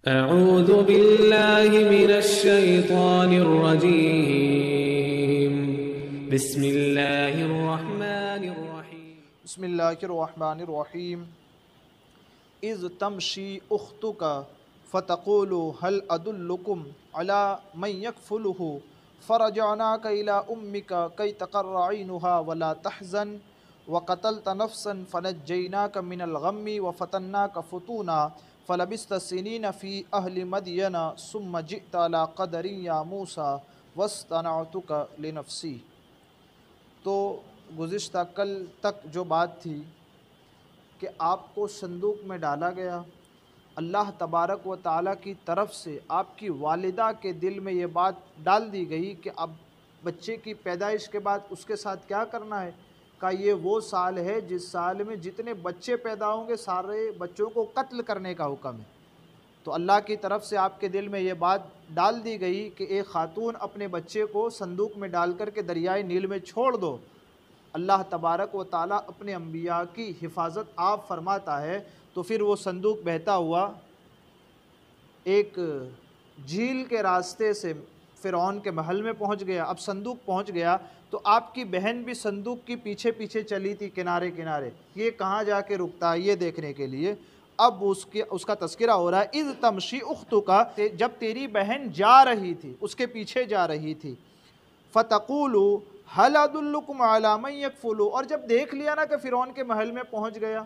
أعوذ بالله من الشيطان الرجيم بسم الله الرحمن الرحيم بسم اللہ الرحمن الرحیم اذ تمشی اختک فتقول هل ادلکم على من یکفلہ فرجعناک الى امک کی تقر عینها ولا تحزن وقتلت نفسا فنجیناک من الغم وفتناک فتونا فلبثت سنین فی اہل مدین ثم جئت على قدر یا موسیٰ واصطنعتک لنفسی۔ تو گزشتہ کل تک جو بات تھی کہ آپ کو صندوق میں ڈالا گیا، اللہ تبارک و تعالیٰ کی طرف سے آپ کی والدہ کے دل میں یہ بات ڈال دی گئی کہ اب بچے کی پیدائش کے بعد اس کے ساتھ کیا کرنا ہے۔ کہ یہ وہ سال ہے جس سال میں جتنے بچے پیدا ہوں گے سارے بچوں کو قتل کرنے کا حکم ہے۔ تو اللہ کی طرف سے آپ کے دل میں یہ بات ڈال دی گئی کہ ایک خاتون اپنے بچے کو صندوق میں ڈال کر کے دریائے نیل میں چھوڑ دو۔ اللہ تبارک و تعالیٰ اپنے انبیاء کی حفاظت آپ فرماتا ہے، تو پھر وہ صندوق بہتا ہوا ایک جھیل کے راستے سے فرعون کے محل میں پہنچ گیا۔ اب صندوق پہنچ گیا تو آپ کی بہن بھی صندوق کی پیچھے پیچھے چلی تھی کنارے کنارے، یہ کہاں جا کے رکتا ہے یہ دیکھنے کے لیے۔ اب اس کا تذکرہ ہو رہا ہے، اذ تمشی اختک، جب تیری بہن جا رہی تھی، اس کے پیچھے جا رہی تھی، فتقول هل ادلکم علی من یکفل، اور جب دیکھ لیا نا کہ فرعون کے محل میں پہنچ گیا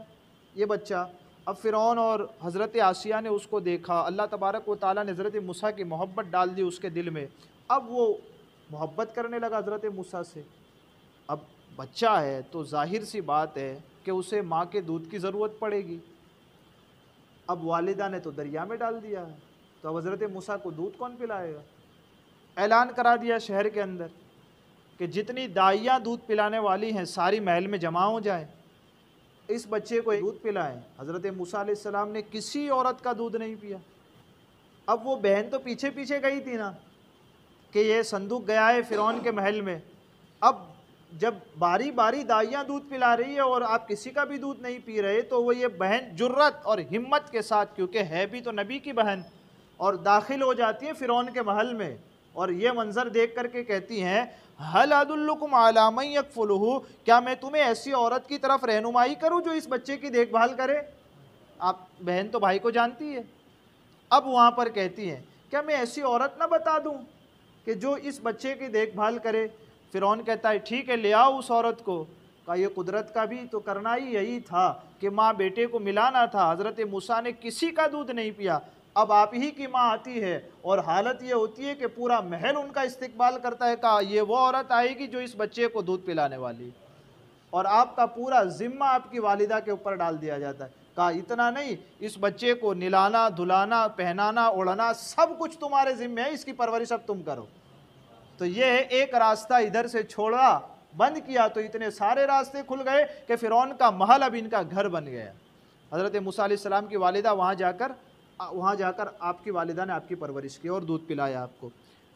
یہ بچہ، اب فرعون اور حضرت آسیہ نے اس کو دیکھا، اللہ تبارک و تعالیٰ نے حضرت موسیٰ کی محبت ڈال دی اس کے دل میں، اب وہ محبت کرنے لگا حضرت موسیٰ سے۔ اب بچہ ہے تو ظاہر سی بات ہے کہ اسے ماں کے دودھ کی ضرورت پڑے گی۔ اب والدہ نے تو دریا میں ڈال دیا ہے، تو اب حضرت موسیٰ کو دودھ کون پلائے گا؟ اعلان کرا دیا شہر کے اندر کہ جتنی دائیاں دودھ پلانے والی ہیں ساری محل میں جمع ہو جائیں، اس بچے کو دودھ پلائیں۔ حضرت موسیٰ علیہ السلام نے کسی عورت کا دودھ نہیں پیا۔ اب وہ بہن تو پیچھے پیچھے گئی تھی نا کہ یہ صندوق گیا ہے فرعون کے محل میں، اب جب باری باری دائیاں دودھ پلا رہی ہے اور آپ کسی کا بھی دودھ نہیں پی رہے، تو وہ یہ بہن جرت اور ہمت کے ساتھ، کیونکہ ہے بھی تو نبی کی بہن، اور داخل ہو جاتی ہے فرعون کے محل میں، اور یہ منظر دیکھ کر کے کہتی ہیں هل ادلکم علی من یکفلہ، کیا میں تمہیں ایسی عورت کی طرف رہنمائی کروں جو اس بچے کی دیکھ بھال کرے؟ آپ بہن تو بھائی کو جانتی ہے۔ اب وہاں پر کہتی ہیں کیا میں ایسی عورت نہ بتا دوں کہ جو اس بچے کی دیکھ بھال کرے؟ فرعون کہتا ہے ٹھیک ہے، لے آؤ اس عورت کو۔ کہا یہ قدرت کا بھی تو کرنا ہی یہی تھا کہ ماں بیٹے کو ملانا تھا۔ حضرت موسیٰ نے کسی کا دودھ نہیں پیا، اب آپ ہی کی ماں آتی ہے اور حالت یہ ہوتی ہے کہ پورا محل ان کا استقبال کرتا ہے۔ کہا یہ وہ عورت آئے گی جو اس بچے کو دودھ پلانے والی، اور آپ کا پورا ذمہ آپ کی والدہ کے اوپر ڈال دیا جاتا ہے۔ کہا اتنا نہیں، اس بچے کو نلانا دھلانا پہنانا اوڑھنا سب کچھ تمہارے ذمہ ہے، اس کی پرورش اب تم کرو۔ تو یہ ایک راستہ ادھر سے چھوڑا بند کیا تو اتنے سارے راستے کھل گئے کہ فرعون کا محل اب ان کا گھر بن گیا۔ حضرت موسیٰ علیہ السلام کی والدہ وہاں جا کر آپ کی والدہ نے آپ کی پرورش کی اور دودھ پلایا آپ کو۔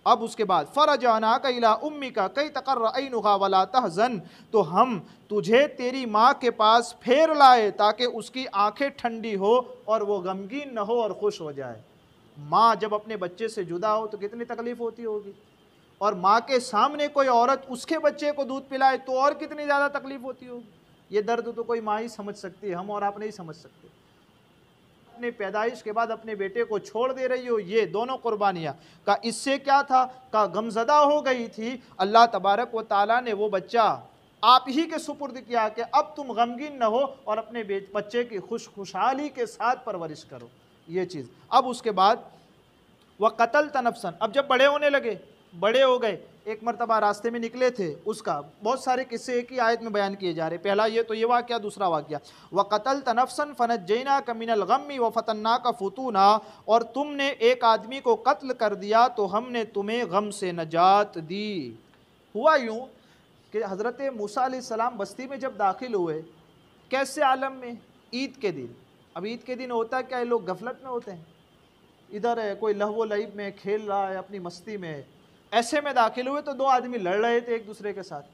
اب اس کے بعد فرجعناک الی امک کی تقر عینها ولا تحزن، تو ہم تجھے تیری ماں کے پاس پھیر لائے تاکہ اس کی آنکھیں ٹھنڈی ہو اور وہ غمگین نہ ہو اور خوش ہو جائے۔ ماں جب اپنے بچے سے جدا ہو تو کتنی تکلیف ہوتی ہوگی، اور ماں کے سامنے کوئی عورت اس کے بچے کو دودھ پلائے تو اور کتنی زیادہ تکلیف ہوتی ہوگی۔ یہ درد تو کوئی ماں ہی سمجھ سکتی ہے، ہم اور آپ نہیں سمجھ سکتے۔ اپنے پیدائش کے بعد اپنے بیٹے کو چھوڑ دے رہی ہو، یہ دونوں قربانیاں کا اس سے کیا تھا کا غمزدہ ہو گئی تھی۔ اللہ تبارک و تعالیٰ نے وہ بچہ آپ ہی کے سپرد کیا کہ اب تم غمگین نہ ہو اور اپنے بچے کی خوشحالی کے ساتھ پرورش کرو، یہ چیز۔ اب اس کے بعد وَقَتَلْتَ نَفْسًا، اب جب بڑے ہونے لگے، بڑے ہو گئے، ایک مرتبہ راستے میں نکلے تھے، اس کا بہت سارے قصے ایک ہی آیت میں بیان کیے جا رہے۔ پہلا یہ واقعہ، دوسرا واقعہ وَقَتَلْتَ نَفْسًا فَنَجَّيْنَاكَ مِنَ الْغَمِّ وَفَتَنَّاكَ فُتُونًا، اور تم نے ایک آدمی کو قتل کر دیا تو ہم نے تمہیں غم سے نجات دی۔ ہوا یوں کہ حضرت موسیٰ علیہ السلام بستی میں جب داخل ہوئے، کیسے عالم میں؟ عید کے دن۔ اب عید کے دن ہوتا ہے کیا، لوگ غفلت میں ہوتے ہیں، ادھر ہے کوئی لہو و لعب میں کھیل رہا ہے اپنی مستی میں، ایسے میں داخل ہوئے تو دو آدمی لڑ رہے تھے ایک دوسرے کے ساتھ۔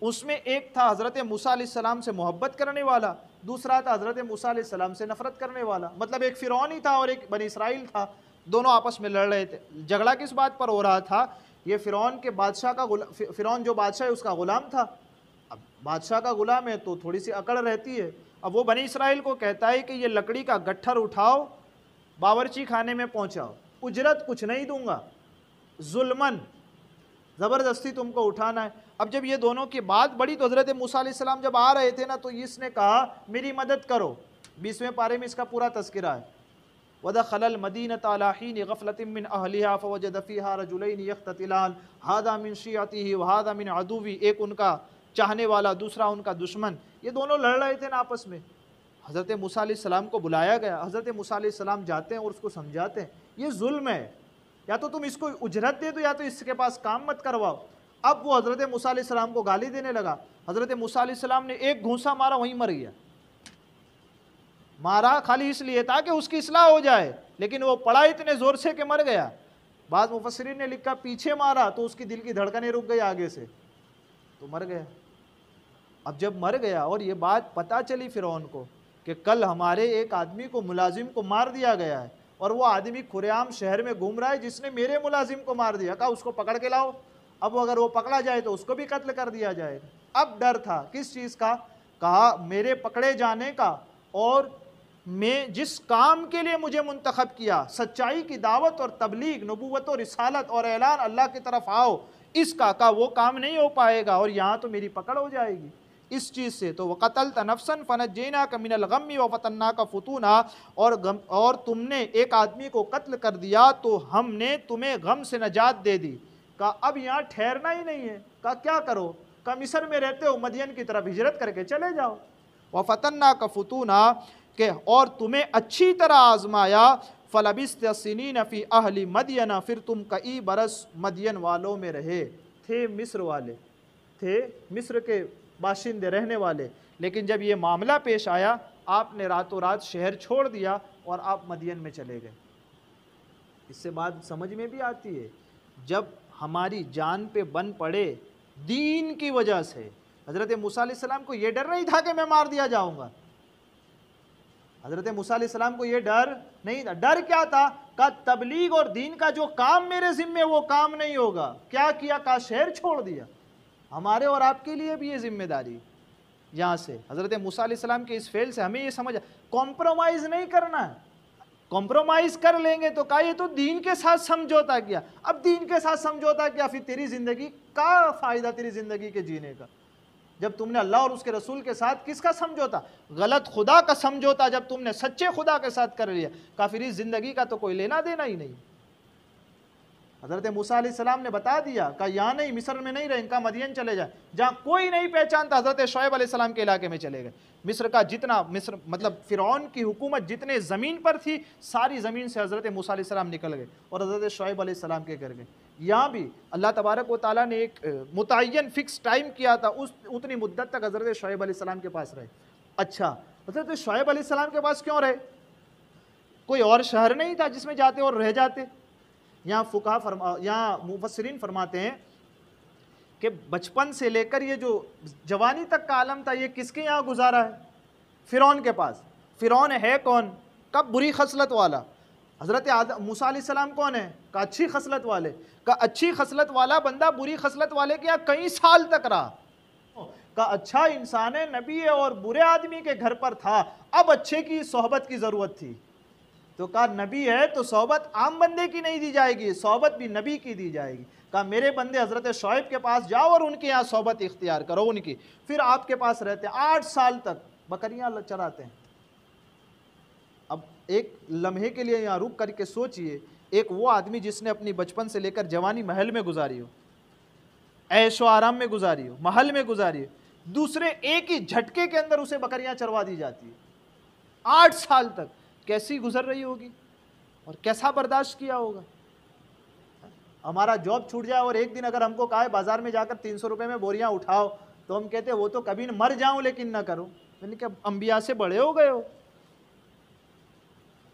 اس میں ایک تھا حضرت موسیٰ علیہ السلام سے محبت کرنے والا، دوسرا تھا حضرت موسیٰ علیہ السلام سے نفرت کرنے والا. مطلب ایک فرعون ہی تھا اور ایک بنی اسرائیل تھا، دونوں آپس میں لڑ رہے تھے. جھگڑا کس بات پر ہو رہا تھا؟ یہ فرعون کے بادشاہ کا فرعون جو بادشاہ ہے اس کا غلام تھا. اب بادشاہ کا غلام ہے تو تھوڑی سی اکڑ رہتی ہے. اب وہ بنی اسرائیل کو کہتا ہے کہ یہ لکڑی کا گٹھر اٹھاؤ، باورچی خانے میں پہنچاؤ، اجرت کچھ نہیں دوں گا، ظلمن زبردستی تم کو اٹھانا ہے. اب جب یہ دونوں کی بات بڑی تو حضرت موسیٰ علیہ السلام جب آ رہے تھے نا تو اس نے کہا میری مدد کرو. 20ویں پارے میں اس کا پورا تذکرہ ہے. وَدَخَلَ الْمَدِينَةَ عَلَىٰ حِينِ غَفْلَةٍ مِّنْ أَهْلِهَا فَوَجَدَ فِيهَا رَجُلَيْنِ يَخْتَتِلَانِ هَٰذَا مِنْ شِيعَتِهِ وَهَٰذَا مِنْ عَدُوِّهِ. ایک ان کا چاہنے والا، دوسرا ان کا دشمن. یہ دونوں لڑ رہے تھے نا آپس میں. حضرت موسیٰ علیہ السلام کو بلایا گیا. حضرت موسیٰ علیہ السلام جاتے ہیں اور اس کو سمجھاتے ہیں یہ ظلم ہے، یا تو تم اس کو اجرت دے دو یا تو اس کے پاس کام مت کرواؤ. اب وہ حضرت موسیٰ علیہ السلام کو گالی دینے لگا. حضرت موسیٰ علیہ السلام نے ایک گھونسا مارا، وہیں مر گیا. مارا خالی اس لیے تھا کہ اس کی اصلاح ہو جائے، لیکن وہ پڑا اتنے زور سے کہ مر گیا. بعض مفسرین نے لکھا پیچھے مارا تو اس کی دل کی دھڑکنیں رک گئی آگے سے، تو مر گیا. اب جب مر گیا اور یہ بات پتہ چلی فرعون کو کہ کل ہمارے ایک آدمی کو، ملازم کو مار دیا گیا ہے، اور وہ آدمی کھلے عام شہر میں گھوم رہا ہے جس نے میرے ملازم کو مار دیا. کہا اس کو پکڑ کے لاؤ. اب اگر وہ پکڑا جائے تو اس کو بھی قتل کر دیا جائے گا. اب ڈر تھا کس چیز کا؟ کہا میرے پکڑے جانے کا، اور میں جس کام کے لیے مجھے منتخب کیا، سچائی کی دعوت اور تبلیغ، نبوت و رسالت اور اعلان اللہ کی طرف آؤ، اس کا کہا وہ کام نہیں ہو پائے گا، اور یہاں تو میری پکڑ ہو جائے گی اس چیز سے. تو وَقَتَلْتَ نَفْسًا فَنَجَّيْنَاكَ مِنَ الْغَمِّ وَفَتَنَّاكَ فُتُونًا. اور تم نے ایک آدمی کو قتل کر دیا تو ہم نے تمہیں غم سے نجات دے دی. کہا اب یہاں ٹھہرنا ہی نہیں ہے. کہا کیا کرو؟ کہا مصر میں رہتے ہو، مدین کی طرف ہجرت کر کے چلے جاؤ. وَفَتَنَّاكَ فُتُونًا، کہ اور تمہیں اچھی طرح آزمایا. فَلَبِثْتَ سِنِينَ فِي أَهْلِ مَدْيَنَ، پھر تم کئی برس مدین والوں میں رہے. تھے مصر والے، تھے مصر کے باشندے، رہنے والے، لیکن جب یہ معاملہ پیش آیا آپ نے راتوں رات شہر چھوڑ دیا اور آپ مدین میں چلے گئے. اس سے بات سمجھ میں بھی آتی ہے، جب ہماری جان پہ بن پڑے دین کی وجہ سے. حضرت موسیٰ علیہ السلام کو یہ ڈر نہیں تھا کہ میں مار دیا جاؤں گا. حضرت موسیٰ علیہ السلام کو یہ ڈر نہیں تھا. ڈر کیا تھا؟ کہ تبلیغ اور دین کا جو کام میرے ذمے وہ کام نہیں ہوگا. کیا کیا؟ کہ شہر چھوڑ دیا. ہمارے اور آپ کے لیے بھی یہ ذمہ داری یہاں سے. حضرت موسیٰ علیہ السلام کے اس فعل سے ہمیں یہ سمجھ، کمپرومائز نہیں کرنا ہے. کمپرومائز کر لیں گے تو کہا یہ تو دین کے ساتھ سمجھوتا کیا. اب دین کے ساتھ سمجھوتا کیا، پھر تیری زندگی کا فائدہ، تیری زندگی کے جینے کا، جب تم نے اللہ اور اس کے رسول کے ساتھ کس کا سمجھوتا؟ غلط خدا کا سمجھوتا جب تم نے سچے خدا کے ساتھ کر لیا، پھر اس زندگی کا تو کوئی لینا دینا ہی نہیں. حضرت موسیٰ علیہ السلام نے بتا دیا کہ یہاں نہیں، مصر میں نہیں رہے، ان کا مدین چلے جائے. جہاں کوئی نہیں پہچانتا حضرت شعیب علیہ السلام کے علاقے میں چلے گئے. مصر کا جتنا، مصر مطلب فرعون کی حکومت جتنے زمین پر تھی ساری زمین سے حضرت موسیٰ علیہ السلام نکل گئے اور حضرت شعیب علیہ السلام کے گھر گئے. یہاں بھی اللہ تبارک و تعالیٰ نے ایک متعین فکس ٹائم کیا تھا، اتنی مدت تک حضرت شعیب علیہ السلام کے پاس رہے. اچھا حضرت شعیب علیہ السلام کے پاس کیوں رہے؟ کوئی اور شہر نہیں تھا جس میں جاتے اور رہ جاتے. یہاں مفسرین فرماتے ہیں کہ بچپن سے لے کر یہ جو جوانی تک کا عالم تھا یہ کس کے یہاں گزارا ہے؟ فرعون کے پاس. فرعون ہے کون؟ کب بری خصلت والا. حضرت موسیٰ علیہ السلام کون ہے؟ کہ اچھی خصلت والے. کہ اچھی خصلت والا بندہ بری خصلت والے کے یہاں کئی سال تک رہا. کہ اچھا انسان ہے، نبی ہے، اور برے آدمی کے گھر پر تھا. اب اچھے کی صحبت کی ضرورت تھی تو کہا نبی ہے تو صحبت عام بندے کی نہیں دی جائے گی، صحبت بھی نبی کی دی جائے گی. کہا میرے بندے حضرت شعیب کے پاس جاؤ اور ان کے یہاں صحبت اختیار کرو ان کی. پھر آپ کے پاس رہتے 8 سال تک بکریاں چراتے ہیں. اب ایک لمحے کے لیے یہاں رک کر کے سوچئے، ایک وہ آدمی جس نے اپنی بچپن سے لے کر جوانی محل میں گزاری ہو، عیش و آرام میں گزاری ہو، محل میں گزاری ہو، دوسرے ایک ہی جھٹکے کے اندر اسے بکریاں چروا دی جاتی ہے 8 سال تک. کیسی گزر رہی ہوگی اور کیسا برداشت کیا ہوگا. ہمارا جاب چھوٹ جائے اور ایک دن اگر ہم کو کہا ہے بازار میں جا کر 300 روپے میں بوریاں اٹھاؤ تو ہم کہتے ہیں وہ تو کبھی مر جاؤں لیکن نہ کروں. یعنی کہ انبیاء سے بڑے ہو گئے ہو.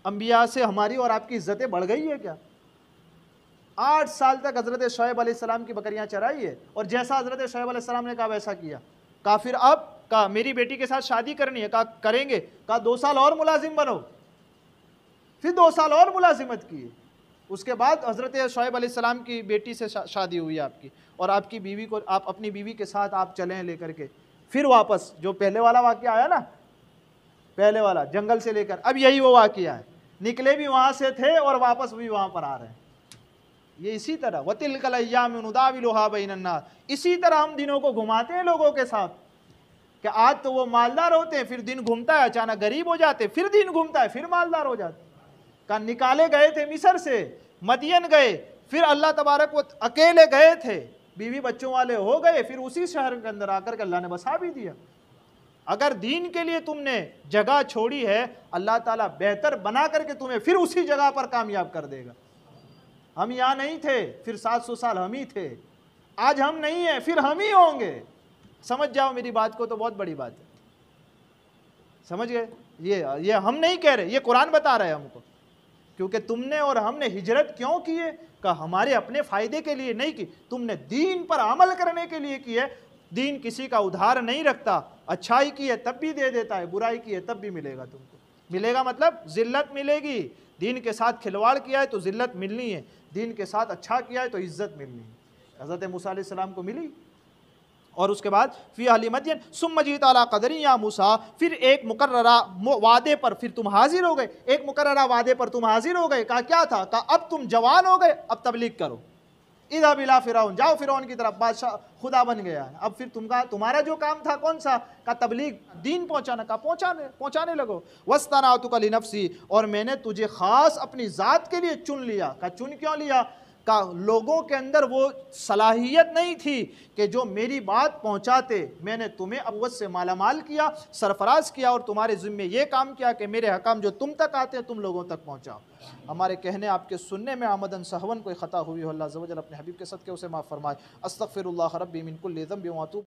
انبیاء سے ہماری اور آپ کی عزتیں بڑھ گئی ہے کیا؟ 8 سال تک حضرت شعیب علیہ السلام کی بکریاں چرائی ہے، اور جیسا حضرت شعیب علیہ السلام نے کہا ویسا کیا. کہا پھر اب کہا میری بیٹی کے ساتھ شادی کرنی ہے، کہا کریں گے. کہا 2 سال اور ملازم بنو. پھر 2 سال اور ملازمت کی. اس کے بعد حضرت شعیب علیہ السلام کی بیٹی سے شادی ہوئی آپ کی، اور آپ کی بیوی کو آپ اپنی بیوی کے ساتھ آپ چلیں لے کر کے. پھر واپس جو پہلے والا واقعہ آیا نا، پہلے والا جنگل سے لے کر، اب یہی وہ واقعہ ہے. نکلے بھی وہاں سے تھے اور واپس بھی وہاں پر آ رہے ہیں. یہ اسی طرح وَتِلْكَ الْأَيَّامُ نُدَاوِلُهَا بَيْنَ النَّاسِ، اسی طرح ہم دنوں کو گھماتے ہیں لوگوں کے ساتھ. کہ آج تو وہ مالدار ہوتے ہیں، پھر دن گھومتا ہے، اچانک غریب ہو جاتے، پھر دن گھومتا ہے، پھر مالدار ہو جاتے. کہ نکالے گئے تھے مصر سے، مدین گئے، پھر اللہ تبارک و اکیلے گئے تھے، بیوی بچوں والے ہو گئے، پھر اسی شہر کے اندر آ کر کے اللہ نے بسا بھی دیا. اگر دین کے لیے تم نے جگہ چھوڑی ہے، اللہ تعالیٰ بہتر بنا کر کے تمہیں پھر اسی جگہ پر کامیاب کر دے گا. ہم یہاں نہیں تھے، پھر 700 سال ہم ہی تھے. آج ہم نہیں ہیں، پھر ہم ہی ہوں گے. سمجھ جاؤ میری بات کو، تو بہت بڑی بات ہے. سمجھ گئے؟ یہ ہم نہیں کہہ رہے، یہ قرآن بتا رہے ہیں ہم کو. کیونکہ تم نے اور ہم نے ہجرت کیوں کی ہے؟ کہ ہمارے اپنے فائدے کے لیے نہیں کی، تم نے دین پر عمل کرنے کے لیے کی ہے. دین کسی کا ادھار نہیں رکھتا. اچھائی کی ہے تب بھی دے دیتا ہے، برائی کی ہے تب بھی ملے گا. تم کو ملے گا مطلب ذلت ملے گی. دین کے ساتھ کھلواڑ کیا ہے تو ذلت ملنی ہے، دین کے ساتھ اچھا کیا ہے تو عزت ملنی ہے. حضرت موسیٰ علیہ السلام کو ملی. اور اس کے بعد فی اہل مدین ثم جئت علی قدر یا موسیٰ، پھر ایک مقررہ وعدے پر پھر تم حاضر ہو گئے. ایک مقررہ وعدے پر تم حاضر ہو گئے. کہا کیا تھا؟ کہا اب تم جوان ہو گئے، اب تبلیغ کرو. اذهب الی فرعون، جاؤ فرعون کی طرف، بادشاہ خدا بن گیا ہے. اب پھر تمہارا جو کام تھا کون سا؟ کہا تبلیغ، دین پہنچانا. کہا پہنچانے لگو. واصطنعتک لنفسی، اور میں نے تجھے خاص اپنی ذات کے لیے چن لیا. کہا چن کیوں لیا؟ کہ لوگوں کے اندر وہ صلاحیت نہیں تھی کہ جو میری بات پہنچاتے. میں نے تمہیں عوت سے مالا مال کیا، سرفراز کیا، اور تمہارے ذمے یہ کام کیا کہ میرے حکام جو تم تک آتے ہیں تم لوگوں تک پہنچاؤ. ہمارے کہنے آپ کے سننے میں آمدن سہون کوئی خطا ہوئی ہو، اللہ عز و جل اپنے حبیب کے صدقے اسے معاف فرمائے. استغفر اللہ ربی من کل ذنب و اتوب